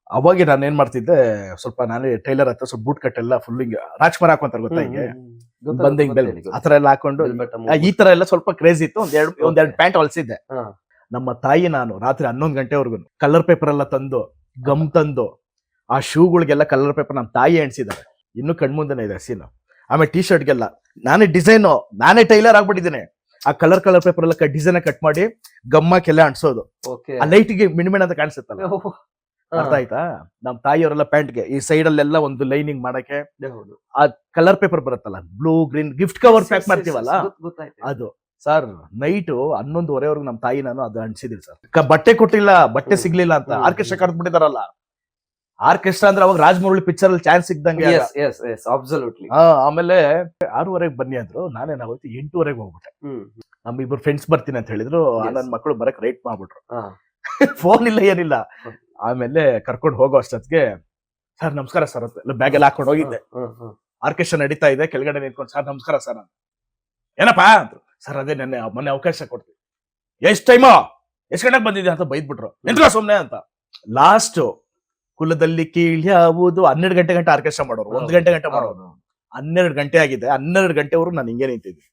ಅವಾಗ ನಾನು ಏನ್ ಮಾಡ್ತಿದ್ದೆ, ಸ್ವಲ್ಪ ನಾನೇ ಟೈಲರ್ ಹತ್ರ ಸ್ವಲ್ಪ ಬೂಟ್ ಕಟ್ ಎಲ್ಲ ಫುಲ್ ಹಿಂಗೆ ರಾಜ್ಕುಮಾರ್ ಹಾಕೊಂತಾರೆ ಗೊತ್ತಾ ಹಿಂಗೆ, ಬಂದ್ ಹಿಂಗ್ ಬೆಲ್ ಆತರ ಎಲ್ಲ ಹಾಕೊಂಡು ಈ ತರ ಎಲ್ಲ ಸ್ವಲ್ಪ ಕ್ರೇಜ್ ಇತ್ತು. ಒಂದೆರಡು ಪ್ಯಾಂಟ್ ಹೊಲ್ಸಿದ್ದೆ. ನಮ್ಮ ತಾಯಿ ನಾನು ರಾತ್ರಿ 11 ಗಂಟೆವರೆಗೂ ಕಲರ್ ಪೇಪರ್ ಎಲ್ಲ ತಂದು ಗಮ್ ತಂದು ಆ ಶೂಗಳಿಗೆಲ್ಲ ಕಲರ್ ಪೇಪರ್ ನಮ್ಮ ತಾಯಿ ಎಣ್ಸಿದ್ದಾರೆ. ಇನ್ನು ಕಣ್ಮುಂದೆನೆ ಇದೆ ಸೀನ್. ಆಮೇಲೆ ಟಿ ಶರ್ಟ್ಗೆಲ್ಲ ನಾನೇ ಡಿಸೈನು, ನಾನೇ ಟೈಲರ್ ಆಗ್ಬಿಟ್ಟಿದ್ದೇನೆ. ಆ ಕಲರ್ ಪೇಪರ್ ಎಲ್ಲ ಡಿಸೈನ್ ಕಟ್ ಮಾಡಿ ಗಮ್ಮಕ್ಕೆಲ್ಲ ಅಂಟಿಸೋದು. ಆ ಲೈಟ್ಗೆ ಮಿಣ್ಮಿಣ ಅಂತ ಕಾಣಿಸುತ್ತಲ್ಲ, ಅರ್ಥ ಆಯ್ತಾ? ನಮ್ ತಾಯಿಯವರೆಲ್ಲ ಪ್ಯಾಂಟ್ಗೆ ಈ ಸೈಡ್ ಅಲ್ಲೆಲ್ಲ ಒಂದು ಲೈನಿಂಗ್ ಮಾಡಕ್ಕೆ ಆ ಕಲರ್ ಪೇಪರ್ ಬರುತ್ತಲ್ಲ, blue green gift cover pack ಮಾಡ್ತೀವಲ್ಲ ಅದು. ಸರ್ ನೈಟ್ 11:30 ನಮ್ ತಾಯಿ ನಾನು ಅದು ಅಂಟಿಸಿದ್ವಿ ಸರ್. ಬಟ್ಟೆ ಕೊಟ್ಟಿಲ್ಲ, ಬಟ್ಟೆ ಸಿಗ್ಲಿಲ್ಲ ಅಂತ ಆರ್ಕೆಸ್ಟ್ರಾ ಕರೆದು ಬಿಟ್ಟಿದಾರಲ್ಲ. ಆರ್ಕೆಸ್ಟ್ರಾ ಅಂದ್ರೆ ಅವಾಗ ರಾಜಮೌಳಿ ಪಿಕ್ಚರ್ ಅಲ್ಲಿ ಚಾನ್ಸ್ ಸಿಗ್ದಂಗೆ. ಆಮೇಲೆ 6:30 ಬನ್ನಿ ಅಂದ್ರು, ನಾವೇನಾಗೋಯ್ತು 8:30 ಹೋಗ್ಬಿಟ್ಟೆ. ನಮ್ ಇಬ್ರು ಫ್ರೆಂಡ್ಸ್ ಬರ್ತೀನಿ ಅಂತ ಹೇಳಿದ್ರು. ನನ್ನ ಮಕ್ಕಳು ಬರಕ್ ರೇಟ್ ಮಾಡ್ಬಿಟ್ರು. ಫೋನ್ ಇಲ್ಲ ಏನಿಲ್ಲ. ಆಮೇಲೆ ಕರ್ಕೊಂಡು ಹೋಗೋ ಅಷ್ಟೊತ್ತಿಗೆ ಸರ್ ನಮಸ್ಕಾರ ಸರ್ ಅಂತ ಬ್ಯಾಗ್ ಎಲ್ಲ ಹಾಕೊಂಡು ಹೋಗಿದ್ದೆ. ಆರ್ಕೆಸ್ಟ್ರಾ ನಡೀತಾ ಇದೆ, ಕೆಳಗಡೆ ನಿಂತ್ಕೊಂಡು ಸರ್ ನಮಸ್ಕಾರ ಸರ್ ಅಂತ. ಏನಪ್ಪಾ ಅಂದ್ರು. ಸರ್ ಅದೇ ಮೊನ್ನೆ ಅವಕಾಶ ಕೊಡ್ತೀವಿ. ಎಷ್ಟ್ ಟೈಮು, ಎಷ್ಟ್ ಗಂಟೆಗೆ ಬಂದಿದೆ ಅಂತ ಬೈದ್ಬಿಟ್ರು. ನಿಂತ್ಕೊ ಸುಮ್ನೆ ಅಂತ. ಲಾಸ್ಟ್ ಕುಲದಲ್ಲಿ ಕೀಳ್ಯಾವುದು 12 ಗಂಟೆ ಆರ್ಕೆಸ್ಟ್ರಾ ಮಾಡೋರು, 1 ಗಂಟೆ ಮಾಡೋರು. 12 ಗಂಟೆ ಆಗಿದೆ. 12 ಗಂಟೆವರೆಗೂ ನಾನು ಹಿಂಗೆ ನಿಂತಿದ್ದೆ.